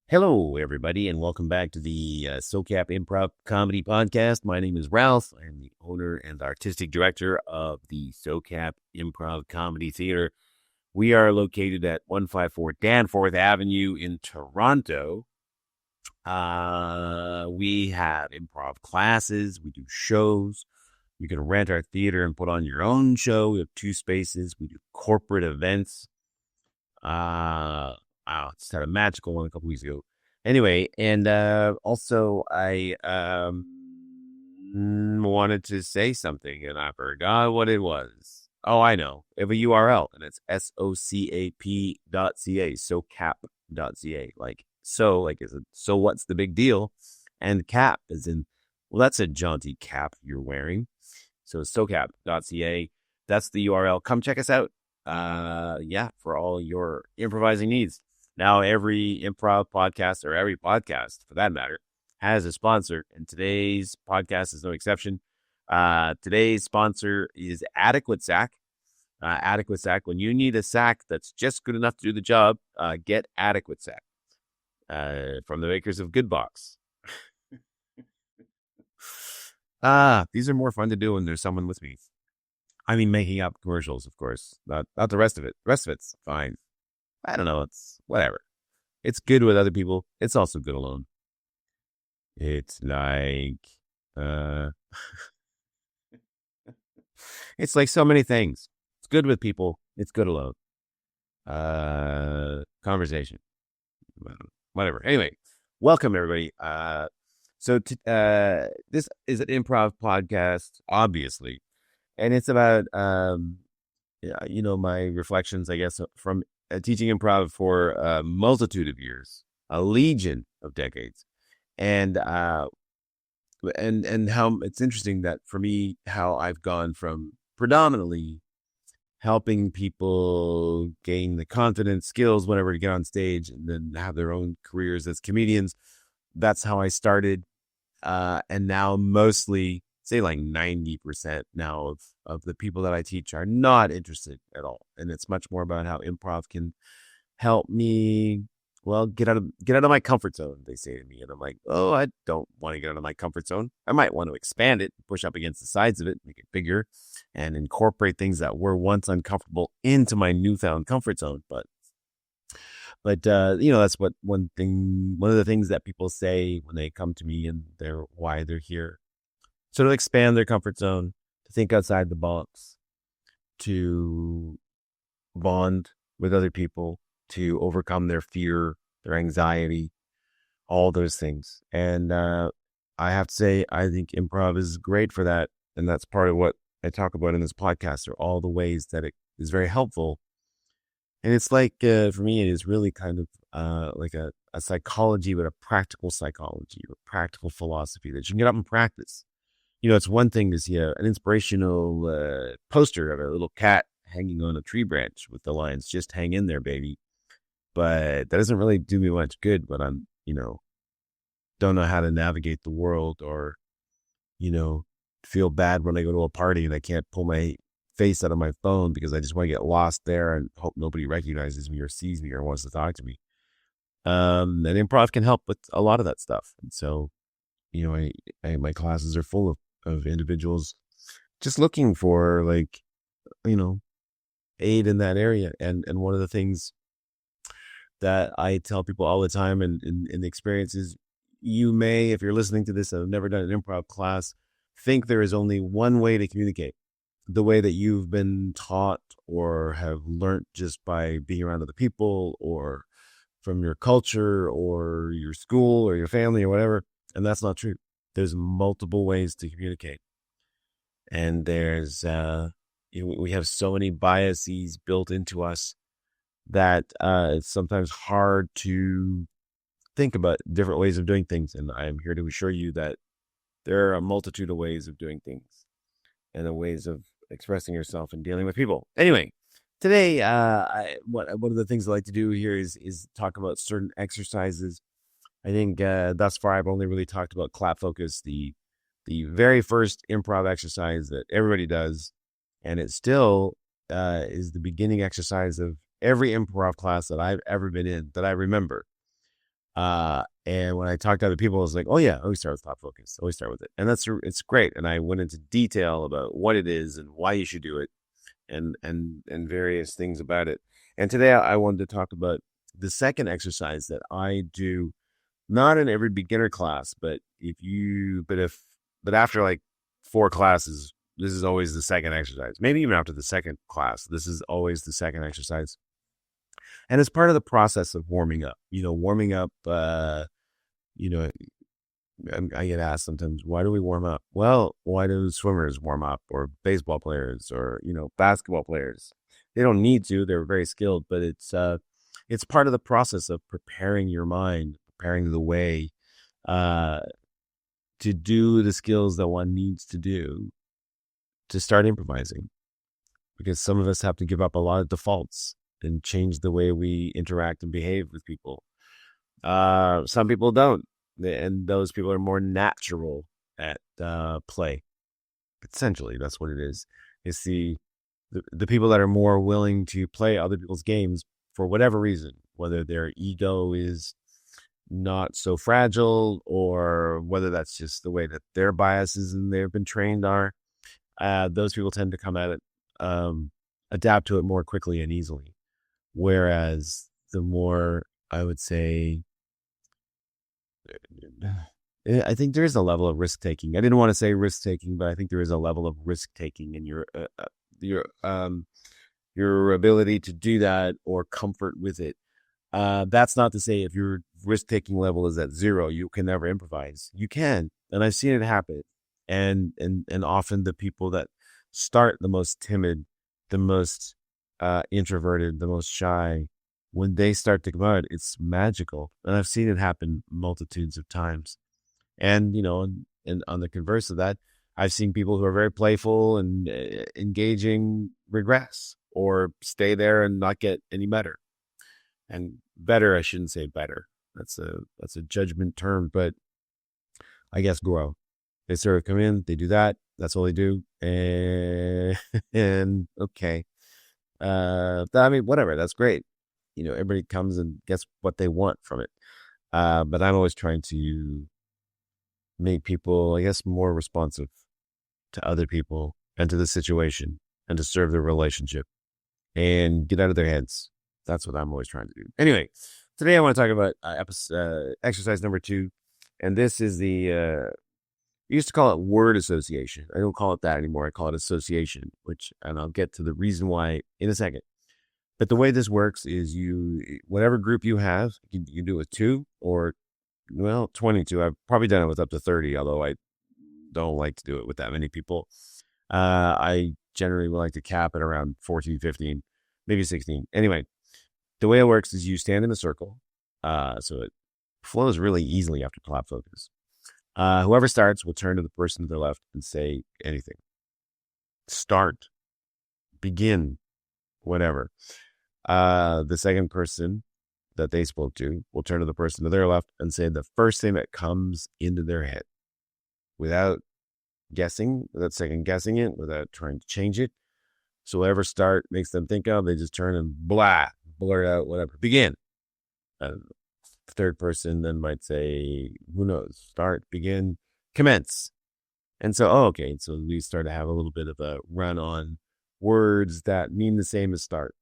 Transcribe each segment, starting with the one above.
Hello, everybody, and welcome back to the SoCap Improv Comedy Podcast. My name is Ralph. I'm the owner and artistic director of the SoCap Improv Comedy Theater. We are located at 154 Danforth Avenue in Toronto. We have improv classes. We do shows. You can rent our theater and put on your own show. We have 2 spaces. We do corporate events. I just had a magical one a couple weeks ago. Anyway, and also I wanted to say something and I forgot what it was. Oh, I know. I have a URL and it's socap.ca, socap.ca. Like is it so what's the big deal? And cap is in, well, that's a jaunty cap you're wearing. So socap.ca. That's the URL. Come check us out. For all your improvising needs. Now, every improv podcast, or every podcast for that matter, has a sponsor, and today's podcast is no exception. Today's sponsor is Adequate Sack. Adequate Sack. When you need a sack that's just good enough to do the job, get Adequate Sack from the makers of Good Box. These are more fun to do when there's someone with me. I mean, making up commercials, of course. Not the rest of it. The rest of it's fine. I don't know. It's whatever. It's good with other people. It's also good alone. It's like, it's like so many things. It's good with people. It's good alone. Conversation. Whatever. Anyway, welcome everybody. This is an improv podcast, obviously. And it's about, my reflections, I guess, from teaching improv for a multitude of years, a legion of decades. And how it's interesting that for me, how I've gone from predominantly helping people gain the confidence, skills, whatever, to get on stage and then have their own careers as comedians. That's how I started. And now mostly, say like 90% now of the people that I teach are not interested at all. And it's much more about how improv can help me, well, get out of my comfort zone, they say to me. And I'm like, oh, I don't want to get out of my comfort zone. I might want to expand it, push up against the sides of it, make it bigger, and incorporate things that were once uncomfortable into my newfound comfort zone. But that's one of the things that people say when they come to me and why they're here. So to expand their comfort zone, to think outside the box, to bond with other people, to overcome their fear, their anxiety, all those things. And I have to say, I think improv is great for that. And that's part of what I talk about in this podcast, are all the ways that it is very helpful. And it's like, for me, it is really kind of like a psychology, but a practical psychology or practical philosophy that you can get up and practice. It's one thing to see an inspirational poster of a little cat hanging on a tree branch with the lines, "Just hang in there, baby." But that doesn't really do me much good when I'm, don't know how to navigate the world, or, feel bad when I go to a party and I can't pull my face out of my phone because I just want to get lost there and hope nobody recognizes me or sees me or wants to talk to me. And improv can help with a lot of that stuff. And so, my classes are full of individuals just looking for aid in that area. And one of the things that I tell people all the time and in the experiences, you may, if you're listening to this and have never done an improv class, think there is only one way to communicate, the way that you've been taught or have learned just by being around other people or from your culture or your school or your family or whatever. And that's not true. There's multiple ways to communicate. And there's, we have so many biases built into us that it's sometimes hard to think about different ways of doing things. And I'm here to assure you that there are a multitude of ways of doing things and the ways of expressing yourself and dealing with people. Anyway, today, one of the things I like to do here is talk about certain exercises. I think thus far I've only really talked about clap focus, the very first improv exercise that everybody does, and it still is the beginning exercise of every improv class that I've ever been in that I remember. And when I talked to other people, I was like, oh yeah, always start with Cloud Focus. Always start with it. And it's great. And I went into detail about what it is and why you should do it and various things about it. And today I wanted to talk about the second exercise that I do, not in every beginner class, but but after like 4 classes, this is always the second exercise. Maybe even after the second class, this is always the second exercise. And it's part of the process of warming up. Warming up. I get asked sometimes, why do we warm up? Well, why do swimmers warm up, or baseball players, or basketball players? They don't need to. They're very skilled, but it's part of the process of preparing your mind, preparing the way to do the skills that one needs to do to start improvising. Because some of us have to give up a lot of defaults and change the way we interact and behave with people. Some people don't, and those people are more natural at play. Essentially, that's what it is. It's the people that are more willing to play other people's games for whatever reason, whether their ego is not so fragile or whether that's just the way that their biases and they've been trained are. Those people tend to come at it, adapt to it more quickly and easily. Whereas the more, I would say, I think there is a level of risk taking. I didn't want to say risk taking, but I think there is a level of risk taking in your ability to do that or comfort with it. That's not to say if your risk taking level is at 0, you can never improvise. You can, and I've seen it happen. And often the people that start the most timid, the most introverted, the most shy, when they start to come out, it's magical. And I've seen it happen multitudes of times. And, and on the converse of that, I've seen people who are very playful and engaging regress or stay there and not get any better. And better, I shouldn't say better. That's a judgment term, but I guess grow. They sort of come in, they do that. That's all they do. And okay. I mean, whatever. That's great. Everybody comes and gets what they want from it. But I'm always trying to make people, I guess, more responsive to other people and to the situation and to serve the relationship and get out of their heads. That's what I'm always trying to do. Anyway, today I want to talk about exercise number 2. And this is we used to call it word association. I don't call it that anymore. I call it association, and I'll get to the reason why in a second. But the way this works is whatever group you have, you do it with 2 or, 22. I've probably done it with up to 30, although I don't like to do it with that many people. I generally would like to cap it around 14, 15, maybe 16. Anyway, the way it works is you stand in a circle. So it flows really easily after Cloud Focus. Whoever starts will turn to the person to their left and say anything. Start, begin, whatever. The second person that they spoke to will turn to the person to their left and say the first thing that comes into their head without guessing, without second guessing it, without trying to change it. So whatever start makes them think of, they just turn and blurt out whatever. Begin. Third person then might say, who knows, start, begin, commence. And so, okay, so we start to have a little bit of a run on words that mean the same as start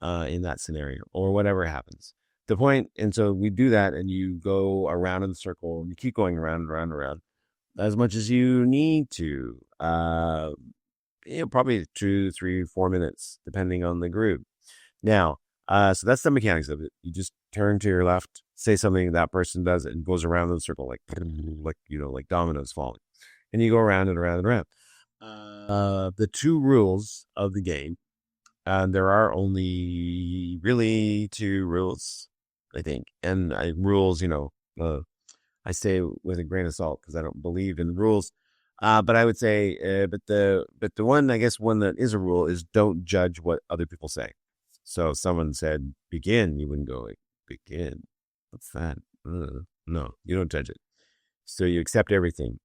in that scenario or whatever happens. The point, and so we do that and you go around in the circle and you keep going around and around and around as much as you need to. Probably 2, 3, 4 minutes, depending on the group. Now, so that's the mechanics of it. You just turn to your left, say something that person does, and goes around in the circle like dominoes falling, and you go around and around and around. The 2 rules of the game, and there are only really 2 rules, I think, and rules. I say with a grain of salt because I don't believe in rules. But I would say, but the one, I guess, one that is a rule is don't judge what other people say. So if someone said begin, you wouldn't go like, begin. What's that? No, you don't judge it. So you accept everything.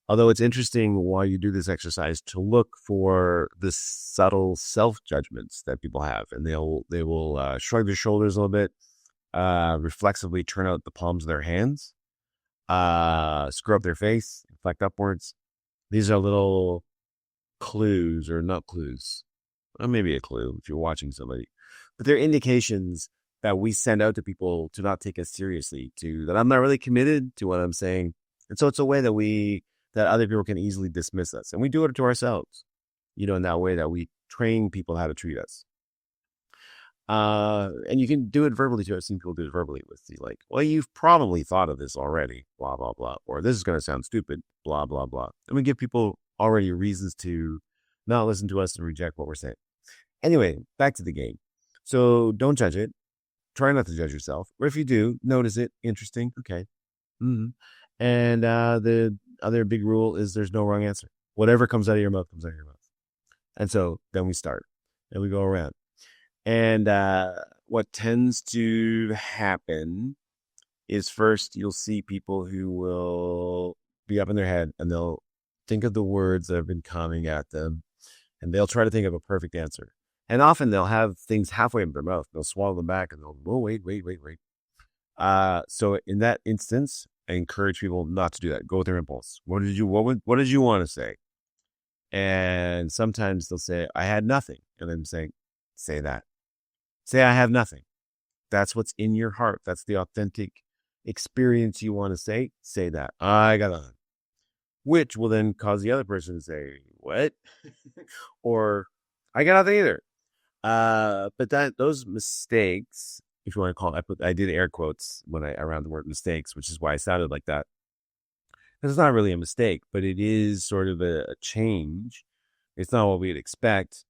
Although it's interesting while you do this exercise to look for the subtle self-judgments that people have, and they will shrug their shoulders a little bit. reflexively turn out the palms of their hands, screw up their face, inflect upwards. These are little clues, or not clues, or maybe a clue if you're watching somebody, but they're indications that we send out to people to not take us seriously, to that I'm not really committed to what I'm saying. And so it's a way that other people can easily dismiss us. And we do it to ourselves, in that way that we train people how to treat us. And you can do it verbally too. I've seen people do it verbally with the like, well, you've probably thought of this already, blah, blah, blah. Or this is going to sound stupid, blah, blah, blah. And we give people already reasons to not listen to us and reject what we're saying. Anyway, back to the game. So don't judge it. Try not to judge yourself. Or if you do, notice it. Interesting. Okay. Mm-hmm. And the other big rule is there's no wrong answer. Whatever comes out of your mouth comes out of your mouth. And so then we start and we go around. And what tends to happen is first you'll see people who will be up in their head and they'll think of the words that have been coming at them and they'll try to think of a perfect answer. And often they'll have things halfway in their mouth. They'll swallow them back and they'll, oh, wait. So in that instance, I encourage people not to do that. Go with their impulse. What did you want to say? And sometimes they'll say, I had nothing. And I'm saying, say that. Say, I have nothing. That's what's in your heart. That's the authentic experience you want to say. Say that. I got nothing. Which will then cause the other person to say, what? Or, I got nothing either. But those mistakes, if you want to call it, I did air quotes around the word mistakes, which is why I sounded like that. It's not really a mistake, but it is sort of a change. It's not what we'd expect.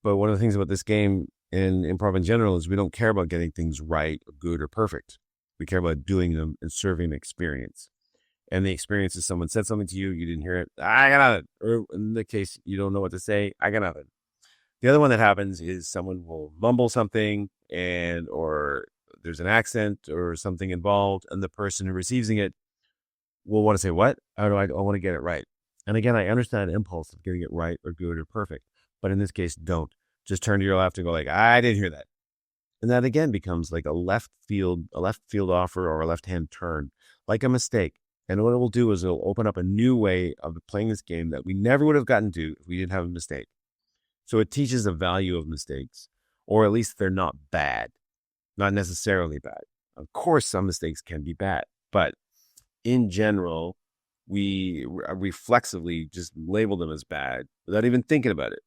But one of the things about this game and improv in general is we don't care about getting things right or good or perfect. We care about doing them and serving the experience. And the experience is someone said something to you, you didn't hear it, I got nothing. Or in the case you don't know what to say, I got nothing. The other one that happens is someone will mumble something or there's an accent or something involved, and the person who receives it will want to say, what? I want to get it right. And again, I understand the impulse of getting it right or good or perfect. But in this case, don't. Just turn to your left and go like, I didn't hear that. And that again becomes like a left field offer or a left-hand turn, like a mistake. And what it will do is it'll open up a new way of playing this game that we never would have gotten to if we didn't have a mistake. So it teaches the value of mistakes, or at least they're not bad, not necessarily bad. Of course, some mistakes can be bad, but in general, we reflexively just label them as bad without even thinking about it.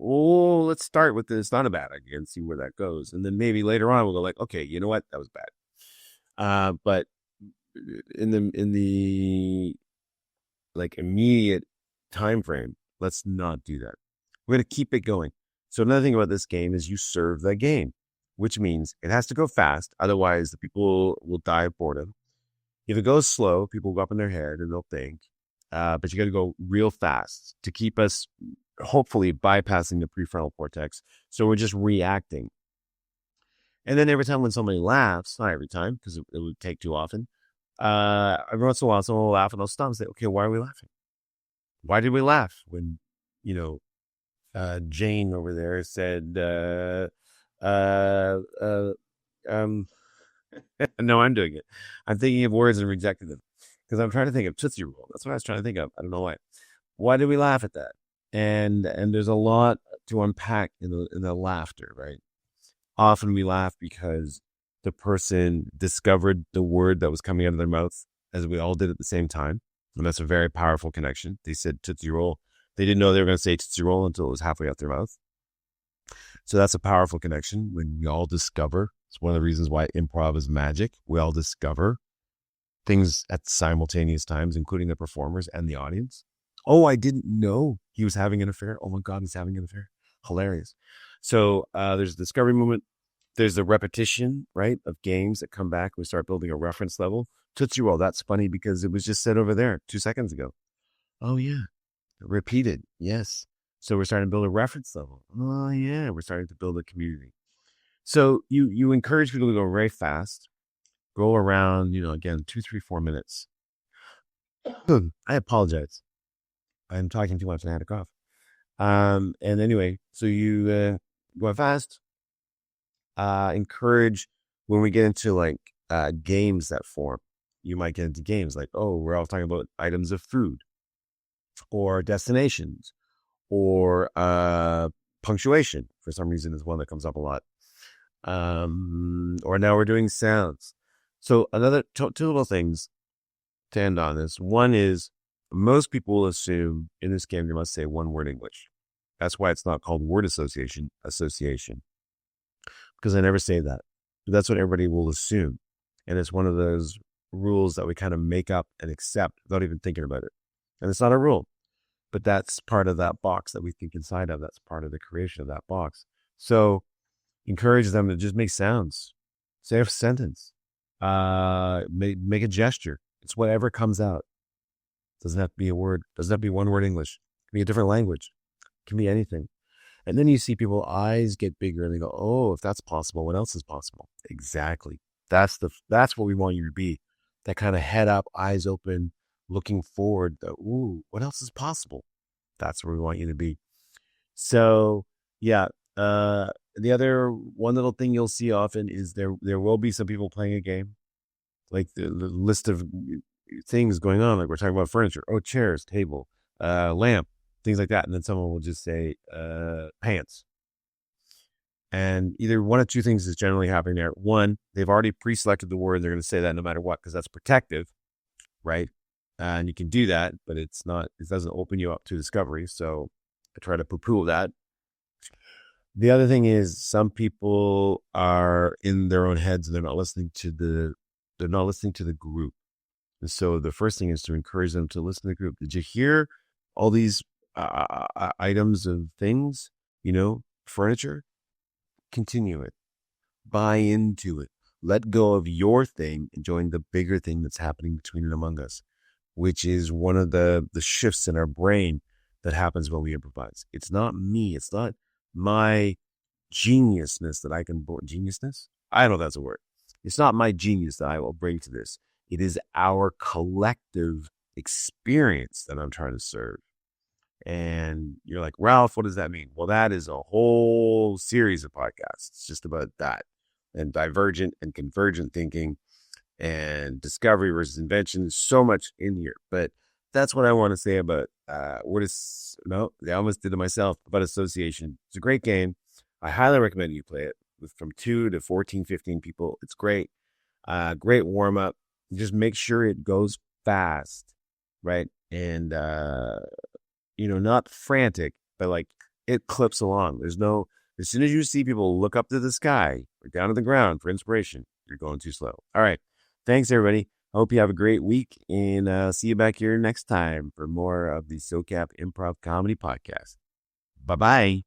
Oh, let's start with this. Not a bad idea and see where that goes. And then maybe later on we'll go like, okay, you know what? That was bad. But in the like immediate time frame, let's not do that. We're going to keep it going. So another thing about this game is you serve the game, which means it has to go fast. Otherwise the people will die of boredom. If it goes slow, people will go up in their head and they'll think, but you got to go real fast to keep us hopefully bypassing the prefrontal cortex. So we're just reacting. And then every time when somebody laughs, not every time because it would take too often, every once in a while someone will laugh and they'll stop and say, okay, why are we laughing? Why did we laugh when, Jane over there said, no, I'm doing it. I'm thinking of words and rejecting them because I'm trying to think of Tootsie Roll. That's what I was trying to think of. I don't know why. Why did we laugh at that? And there's a lot to unpack in the laughter, right? Often we laugh because the person discovered the word that was coming out of their mouth as we all did at the same time. And that's a very powerful connection. They said Tootsie Roll. They didn't know they were going to say Tootsie Roll until it was halfway out their mouth. So that's a powerful connection when we all discover. It's one of the reasons why improv is magic. We all discover things at simultaneous times, including the performers and the audience. Oh, I didn't know he was having an affair. Oh my God, he's having an affair. Hilarious. So there's a discovery moment. There's the repetition, right, of games that come back. We start building a reference level. Tootsie Roll, that's funny because it was just said over there 2 seconds ago. Oh, yeah. Repeated. Yes. So we're starting to build a reference level. Oh, yeah. We're starting to build a community. So you encourage people to go very fast. Go around, again, 2, 3, 4 minutes. I apologize. I'm talking too much and I had a cough. And anyway, so you go fast. Encourage when we get into like games that form, you might get into games like, oh, we're all talking about items of food or destinations or punctuation. For some reason, is one that comes up a lot. Or now we're doing sounds. So another two little things to end on this. One is most people will assume in this game you must say one word English. That's why it's not called word association, because I never say that. But that's what everybody will assume. And it's one of those rules that we kind of make up and accept without even thinking about it. And it's not a rule, but that's part of that box that we think inside of. That's part of the creation of that box. So encourage them to just make sounds, say a sentence, make a gesture. It's whatever comes out. Doesn't have to be a word. Doesn't have to be one word English. It can be a different language. It can be anything. And then you see people's eyes get bigger and they go, oh, if that's possible, what else is possible? Exactly. That's what we want you to be. That kind of head up, eyes open, looking forward. Ooh, what else is possible? That's where we want you to be. So yeah. The other one little thing you'll see often is there will be some people playing a game. Like the list of things going on, like we're talking about furniture, chairs, table, lamp, things like that. And then someone will just say, pants. And either one of two things is generally happening there. One, they've already pre-selected the word. They're going to say that no matter what, because that's protective, right? And you can do that, but it doesn't open you up to discovery. So I try to poo-poo that. The other thing is some people are in their own heads and they're not listening to the group. And so the first thing is to encourage them to listen to the group. Did you hear all these items of things, furniture? Continue it. Buy into it. Let go of your thing and join the bigger thing that's happening between and among us, which is one of the shifts in our brain that happens when we improvise. It's not me. It's not my geniusness that I can geniusness? I don't know if that's a word. It's not my genius that I will bring to this. It is our collective experience that I'm trying to serve. And you're like, Ralph, what does that mean? Well, that is a whole series of podcasts just about that, and divergent and convergent thinking and discovery versus invention. There's so much in here, but that's what I want to say about I almost did it myself, about association. It's a great game. I highly recommend you play it with from 2 to 14, 15 people. It's great. Great warm up. Just make sure it goes fast, right? And not frantic, but like it clips along. As soon as you see people look up to the sky or down to the ground for inspiration, you're going too slow. All right. Thanks, everybody. I hope you have a great week, and see you back here next time for more of the SoCap Improv Comedy Podcast. Bye-bye.